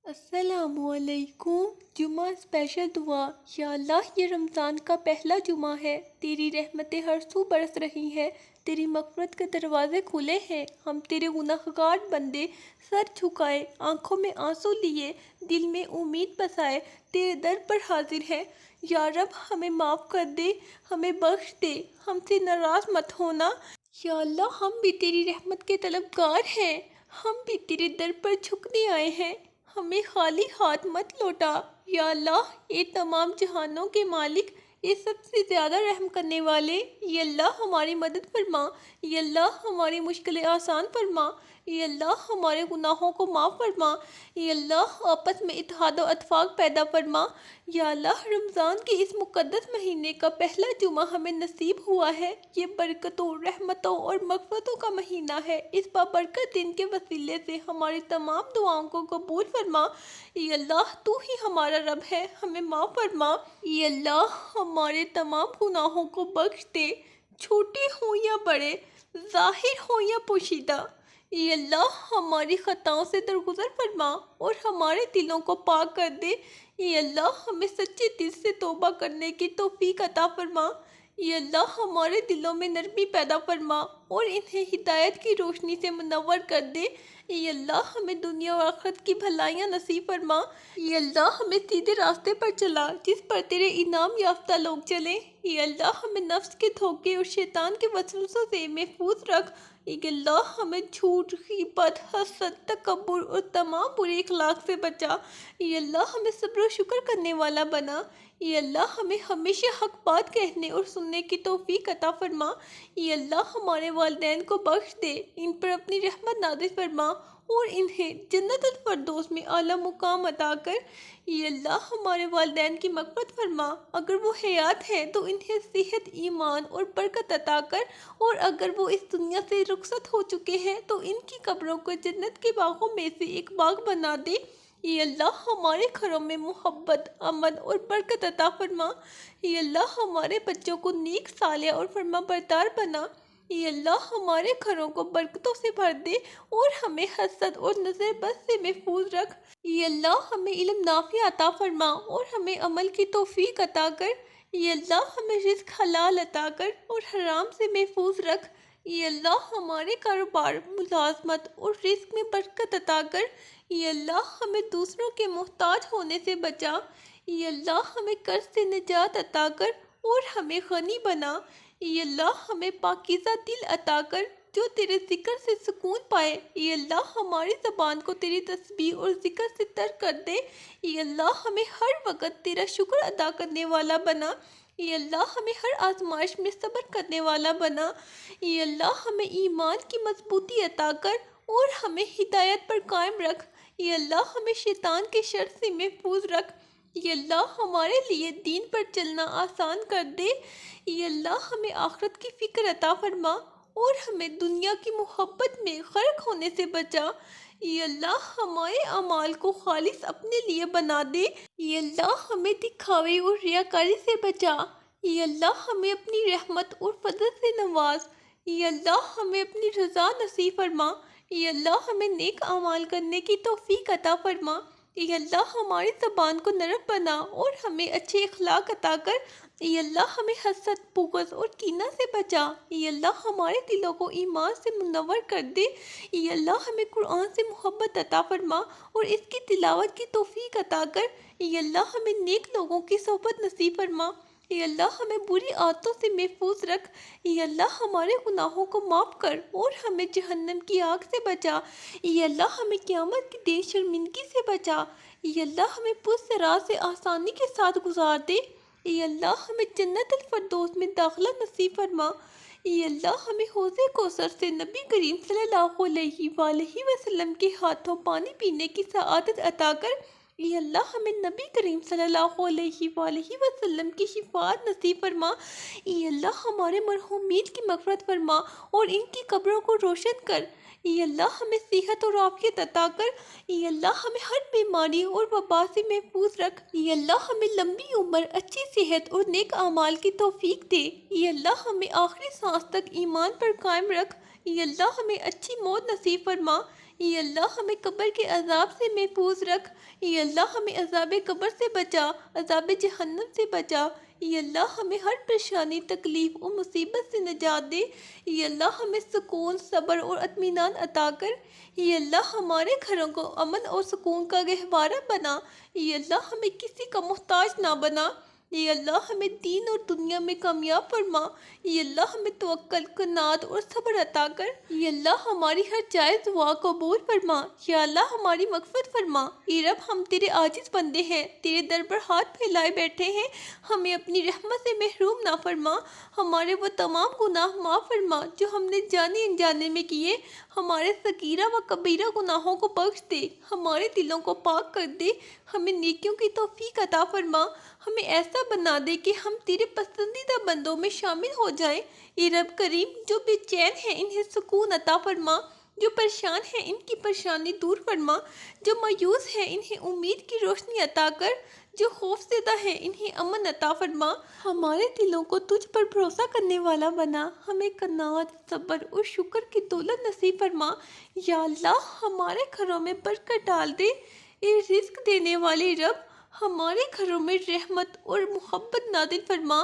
السلام علیکم۔ جمعہ اسپیشل دعا۔ یا اللہ، یہ رمضان کا پہلا جمعہ ہے، تیری رحمتیں ہر سو برس رہی ہیں، تیری مغفرت کے دروازے کھلے ہیں۔ ہم تیرے گنہگار بندے سر جھکائے، آنکھوں میں آنسو لیے، دل میں امید بسائے تیرے در پر حاضر ہیں۔ یا رب، ہمیں معاف کر دے، ہمیں بخش دے، ہم سے ناراض مت ہونا۔ یا اللہ، ہم بھی تیری رحمت کے طلبگار ہیں، ہم بھی تیرے در پر جھکنے آئے ہیں، ہمیں خالی ہاتھ مت لوٹا۔ یا اللہ، اے تمام جہانوں کے مالک، اے سب سے زیادہ رحم کرنے والے، یا اللہ ہماری مدد فرما، یا اللہ ہماری مشکلیں آسان فرما، یا اللہ ہمارے گناہوں کو معاف فرما، یا اللہ آپس میں اتحاد و اتفاق پیدا فرما۔ یا اللہ، رمضان کے اس مقدس مہینے کا پہلا جمعہ ہمیں نصیب ہوا ہے، یہ برکتوں، رحمتوں اور مغفرتوں کا مہینہ ہے۔ اس بابرکت دن کے وسیلے سے ہماری تمام دعاؤں کو قبول فرما۔ یا اللہ، تو ہی ہمارا رب ہے، ہمیں معاف فرما۔ یا اللہ، ہمارے تمام گناہوں کو بخش دے، چھوٹے ہوں یا بڑے، ظاہر ہوں یا پوشیدہ۔ یا اللہ، ہماری خطاؤں سے درگزر فرما اور ہمارے دلوں کو پاک کر دے۔ یا اللہ، ہمیں سچے دل سے توبہ کرنے کی توفیق عطا فرما۔ یا اللہ، ہمارے دلوں میں نرمی پیدا فرما اور انہیں ہدایت کی روشنی سے منور کر دے۔ یا اللہ، ہمیں دنیا و آخرت کی بھلائیاں نصیب فرما۔ یا اللہ، ہمیں سیدھے راستے پر چلا جس پر تیرے انعام یافتہ لوگ چلیں۔ یا اللہ، ہمیں نفس کے دھوکے اور شیطان کے وسوسوں سے محفوظ رکھ۔ یا اللہ، ہمیں جھوٹ، غیبت، حسد، تکبر اور تمام برے اخلاق سے بچا۔ یا اللہ، ہمیں صبر و شکر کرنے والا بنا۔ یا اللہ، ہمیں ہمیشہ حق بات کہنے اور سننے کی توفیق عطا فرما۔ یا اللہ، ہمارے والدین کو بخش دے، ان پر اپنی رحمت نازل فرما اور انہیں جنت الفردوس میں اعلیٰ مقام عطا کر۔ یا اللہ، ہمارے والدین کی مغفرت فرما، اگر وہ حیات ہیں تو انہیں صحت، ایمان اور برکت عطا کر، اور اگر وہ اس دنیا سے رخصت ہو چکے ہیں تو ان کی قبروں کو جنت کے باغوں میں سے ایک باغ بنا دے۔ یا اللہ، ہمارے گھروں میں محبت، امن اور برکت عطا فرما۔ یا اللہ، ہمارے بچوں کو نیک، صالح اور فرما بردار بنا۔ یا اللہ، ہمارے گھروں کو برکتوں سے بھر دے اور ہمیں حسد اور نظر بد سے محفوظ رکھ۔ یا اللہ، ہمیں علم نافع عطا فرما اور ہمیں عمل کی توفیق عطا کر۔ یا اللہ، ہمیں رزق حلال عطا کر اور حرام سے محفوظ رکھ۔ یا اللہ، ہمارے کاروبار، ملازمت اور رزق میں برکت عطا کر۔ یا اللہ، ہمیں دوسروں کے محتاج ہونے سے بچا۔ یا اللہ، ہمیں قرض سے نجات عطا کر اور ہمیں غنی بنا۔ یا اللہ، ہمیں پاکیزہ دل عطا کر جو تیرے ذکر سے سکون پائے۔ یا اللہ، ہماری زبان کو تیری تسبیح اور ذکر سے تر کر دے۔ یا اللہ، ہمیں ہر وقت تیرا شکر ادا کرنے والا بنا۔ یا اللہ، ہمیں ہر آزمائش میں صبر کرنے والا بنا۔ یا اللہ، ہمیں ایمان کی مضبوطی عطا کر اور ہمیں ہدایت پر قائم رکھ۔ یا اللہ، ہمیں شیطان کے شر سے محفوظ رکھ۔ یا اللہ، ہمارے لیے دین پر چلنا آسان کر دے۔ یا اللہ، ہمیں آخرت کی فکر عطا فرما اور ہمیں دنیا کی محبت میں غرق ہونے سے بچا۔ یا اللہ، ہمارے اعمال کو خالص اپنے لیے بنا دے۔ یا اللہ، ہمیں دکھاوے اور ریاکاری سے بچا۔ یا اللہ، ہمیں اپنی رحمت اور فضل سے نواز۔ یا اللہ، ہمیں اپنی رضا نصیب فرما۔ یا اللہ، ہمیں نیک اعمال کرنے کی توفیق عطا فرما۔ یا اللہ، ہماری زبان کو نرم بنا اور ہمیں اچھے اخلاق عطا کر۔ یا اللہ، ہمیں حسد، بغض اور کینہ سے بچا۔ یا اللہ، ہمارے دلوں کو ایمان سے منور کر دے۔ یا اللہ، ہمیں قرآن سے محبت عطا فرما اور اس کی تلاوت کی توفیق عطا کر۔ یا اللہ، ہمیں نیک لوگوں کی صحبت نصیب فرما۔ یا اللہ، ہمیں بری عادتوں سے محفوظ رکھ۔ یا اللہ، ہمارے گناہوں کو معاف کر اور ہمیں جہنم کی آگ سے بچا۔ یا اللہ، ہمیں قیامت کے دن شرمندگی سے بچا۔ یا اللہ، ہمیں پرصراط سے آسانی کے ساتھ گزار دے۔ یا اللہ، ہمیں جنت الفردوس میں داخلہ نصیب فرما۔ یا اللہ، ہمیں حوض کوثر سے نبی کریم صلی اللہ علیہ وآلہ وسلم کے ہاتھوں پانی پینے کی سعادت عطا کر۔ یا اللہ، ہمیں نبی کریم صلی اللہ علیہ وآلہ وسلم کی شفاعت نصیب فرما۔ یا اللہ، ہمارے مرحومین کی مغفرت فرما اور ان کی قبروں کو روشن کر۔ یا اللہ، ہمیں صحت اور عافیت عطا کر۔ یا اللہ، ہمیں ہر بیماری اور وبا سے محفوظ رکھ۔ یا اللہ، ہمیں لمبی عمر، اچھی صحت اور نیک اعمال کی توفیق دے۔ یا اللہ، ہمیں آخری سانس تک ایمان پر قائم رکھ۔ یا اللہ، ہمیں اچھی موت نصیب فرما۔ یا اللہ ہمیں قبر کے عذاب سے محفوظ رکھ، یا اللہ ہمیں عذاب قبر سے بچا، عذاب جہنم سے بچا، یا اللہ ہمیں ہر پریشانی، تکلیف اور مصیبت سے نجات دے، یا اللہ ہمیں سکون، صبر اور اطمینان عطا کر، یا اللہ ہمارے گھروں کو امن اور سکون کا گہوارہ بنا، یا اللہ ہمیں کسی کا محتاج نہ بنا، یا اللہ ہمیں دین اور دنیا میں کامیاب فرما، یا اللہ ہمیں توکل، قناعت اور صبر عطا کر، یا اللہ ہماری ہر جائز دعا قبول فرما، یا اللہ ہماری مغفرت فرما۔ اے رب ہم تیرے عاجز بندے ہیں، تیرے در پر ہاتھ پھیلائے بیٹھے ہیں، ہمیں اپنی رحمت سے محروم نہ فرما، ہمارے وہ تمام گناہ معاف فرما جو ہم نے جانے انجانے میں کیے، ہمارے صغیرہ و کبیرہ گناہوں کو بخش دے، ہمارے دلوں کو پاک کر دے، ہمیں نیکیوں کی توفیق عطا فرما، ہمیں ایسا بنا دے کہ ہم تیرے پسندیدہ بندوں میں شامل ہو جائیں۔ اے رب کریم، جو بے چین ہیں انہیں سکون عطا فرما، جو پریشان ہیں ان کی پریشانی دور فرما، جو مایوس ہیں انہیں امید کی روشنی عطا کر، جو خوف زدہ ہیں انہیں امن عطا فرما، ہمارے دلوں کو تجھ پر بھروسہ کرنے والا بنا، ہمیں قناعت، صبر اور شکر کی دولت نصیب فرما۔ یا اللہ ہمارے گھروں میں برکت ڈال دے، اے رزق دینے والے رب، ہمارے گھروں میں رحمت اور محبت نازل فرما،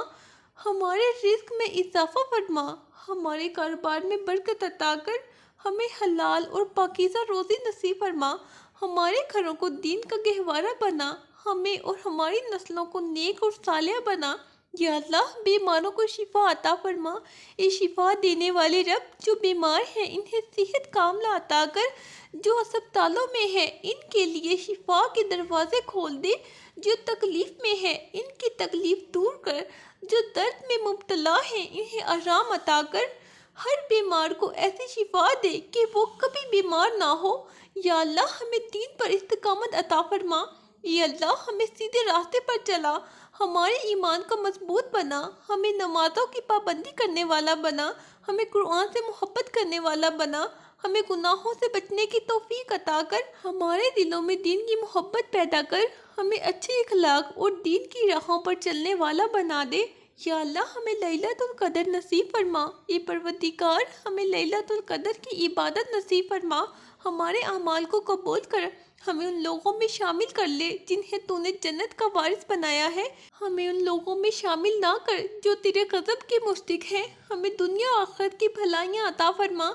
ہمارے رزق میں اضافہ فرما، ہمارے کاروبار میں برکت عطا کر، ہمیں حلال اور پاکیزہ روزی نصیب فرما، ہمارے گھروں کو دین کا گہوارہ بنا، ہمیں اور ہماری نسلوں کو نیک اور صالح بنا۔ یا اللہ بیماروں کو شفا عطا فرما، اے شفا دینے والے رب، جو بیمار ہیں انہیں صحت کاملہ عطا کر، جو ہسپتالوں میں ہیں ان کے لیے شفا کے دروازے کھول دے، جو تکلیف میں ہیں ان کی تکلیف دور کر، جو درد میں مبتلا ہیں انہیں آرام عطا کر، ہر بیمار کو ایسی شفا دے کہ وہ کبھی بیمار نہ ہو۔ یا اللہ ہمیں دین پر استقامت عطا فرما، یا اللہ ہمیں سیدھے راستے پر چلا، ہمارے ایمان کو مضبوط بنا، ہمیں نمازوں کی پابندی کرنے والا بنا، ہمیں قرآن سے محبت کرنے والا بنا، ہمیں گناہوں سے بچنے کی توفیق عطا کر، ہمارے دلوں میں دین کی محبت پیدا کر، ہمیں اچھے اخلاق اور دین کی راہوں پر چلنے والا بنا دے۔ یا اللہ ہمیں لیلۃ القدر نصیب فرما، اے پروردگار ہمیں لیلۃ القدر کی عبادت نصیب فرما، ہمارے اعمال کو قبول کر، ہمیں ان لوگوں میں شامل کر لے جنہیں تو نے جنت کا وارث بنایا ہے، ہمیں ان لوگوں میں شامل نہ کر جو تیرے غضب کے مستحق ہیں، ہمیں دنیا و آخرت کی بھلائیاں عطا فرما۔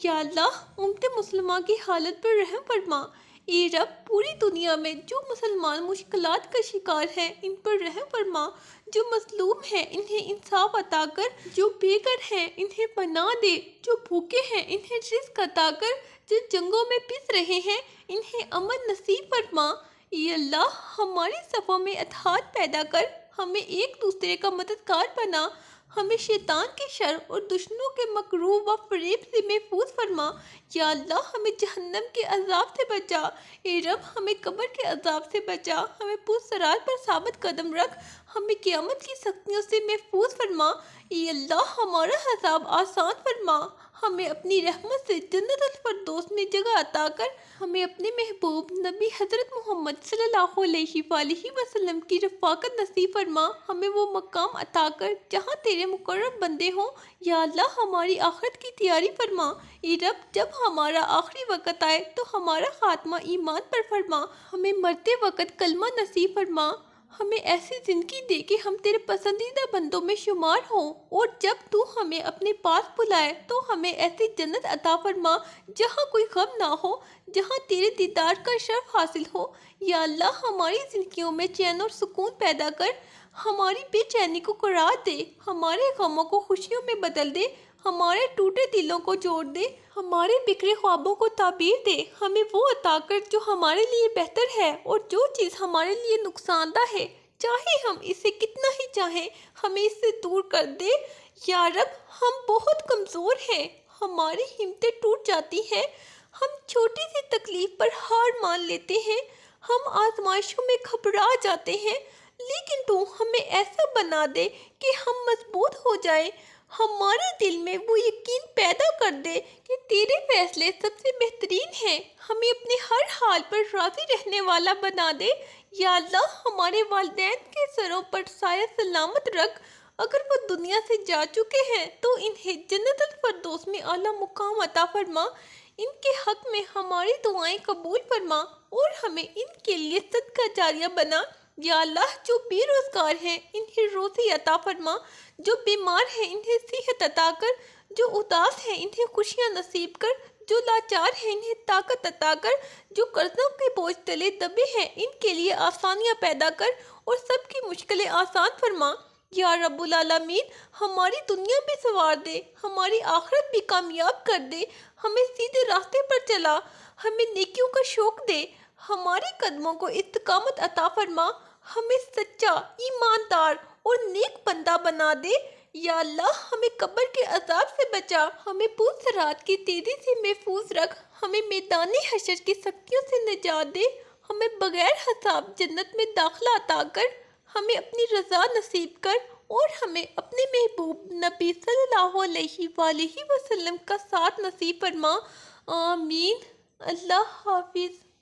یا اللہ امت مسلمہ کی حالت پر رحم فرما، اے رب پوری دنیا میں جو مسلمان مشکلات کا شکار ہیں ان پر رحم فرما، جو مظلوم ہیں انہیں انصاف عطا کر، جو بے گھر ہیں انہیں پناہ دے، جو بھوکے ہیں انہیں رزق عطا کر، جو جنگوں میں پس رہے ہیں انہیں امن نصیب فرما۔ اے اللہ ہماری صفوں میں اتحاد پیدا کر، ہمیں ایک دوسرے کا مددگار بنا، ہمیں شیطان کے شر اور دشمنوں کے مکروہ و فریب سے محفوظ فرما۔ یا اللہ ہمیں جہنم کے عذاب سے بچا، اے رب ہمیں قبر کے عذاب سے بچا، ہمیں پوچھ صراط پر ثابت قدم رکھ، ہمیں قیامت کی سختیوں سے محفوظ فرما۔ اے اللہ ہمارا حساب آسان فرما، ہمیں اپنی رحمت سے جنت الفردوس میں جگہ عطا کر، ہمیں اپنے محبوب نبی حضرت محمد صلی اللہ علیہ وآلہ وسلم کی رفاقت نصیب فرما، ہمیں وہ مقام عطا کر جہاں تیرے مقرب بندے ہوں۔ یا اللہ ہماری آخرت کی تیاری فرما، اے رب جب ہمارا آخری وقت آئے تو ہمارا خاتمہ ایمان پر فرما، ہمیں مرتے وقت کلمہ نصیب فرما، ہمیں ایسی زندگی دے کہ ہم تیرے پسندیدہ بندوں میں شمار ہوں، اور جب تو ہمیں اپنے پاس بلائے تو ہمیں ایسی جنت عطا فرما جہاں کوئی غم نہ ہو، جہاں تیرے دیدار کا شرف حاصل ہو۔ یا اللہ ہماری زندگیوں میں چین اور سکون پیدا کر، ہماری بے چینی کو قرار دے، ہمارے غموں کو خوشیوں میں بدل دے، ہمارے ٹوٹے دلوں کو جوڑ دے، ہمارے بکھرے خوابوں کو تعبیر دے، ہمیں وہ عطا کر جو ہمارے لیے بہتر ہے، اور جو چیز ہمارے لیے نقصان دہ ہے چاہے ہم اسے کتنا ہی چاہیں ہمیں اس سے دور کر دے۔ یا رب ہم بہت کمزور ہیں، ہماری ہمتیں ٹوٹ جاتی ہیں، ہم چھوٹی سی تکلیف پر ہار مان لیتے ہیں، ہم آزمائشوں میں گھبرا جاتے ہیں، لیکن تو ہمیں ایسا بنا دے کہ ہم مضبوط ہو جائیں، ہمارے دل میں وہ یقین پیدا کر دے کہ تیرے فیصلے سب سے بہترین ہیں، ہمیں اپنے ہر حال پر راضی رہنے والا بنا دے۔ یا اللہ ہمارے والدین کے سروں پر سایہ سلامت رکھ، اگر وہ دنیا سے جا چکے ہیں تو انہیں جنت الفردوس میں اعلیٰ مقام عطا فرما۔ ان کے حق میں ہماری دعائیں قبول فرما اور ہمیں ان کے لیے صدقہ جاریہ بنا۔ یا اللہ جو بے روزگار ہیں انہیں روزی عطا فرما، جو بیمار ہیں انہیں صحت عطا کر، جو اداس ہیں انہیں خوشیاں نصیب کر، جو لاچار ہیں انہیں طاقت عطا کر، جو قرضوں کے بوجھ تلے دبے ہیں ان کے لیے آسانیاں پیدا کر اور سب کی مشکلیں آسان فرما۔ یا رب العالمین ہماری دنیا بھی سنوار دے، ہماری آخرت بھی کامیاب کر دے، ہمیں سیدھے راستے پر چلا، ہمیں نیکیوں کا شوق دے، ہمارے قدموں کو استقامت عطا فرما، ہمیں سچا، ایماندار اور نیک بندہ بنا دے۔ یا اللہ ہمیں قبر کے عذاب سے بچا، ہمیں پوچھ صراط کی تیزی سے محفوظ رکھ، ہمیں میدان حشر کی سختیوں سے نجات دے، ہمیں بغیر حساب جنت میں داخلہ عطا کر، ہمیں اپنی رضا نصیب کر اور ہمیں اپنے محبوب نبی صلی اللہ علیہ وآلہ وسلم کا ساتھ نصیب فرما۔ آمین۔ اللہ حافظ۔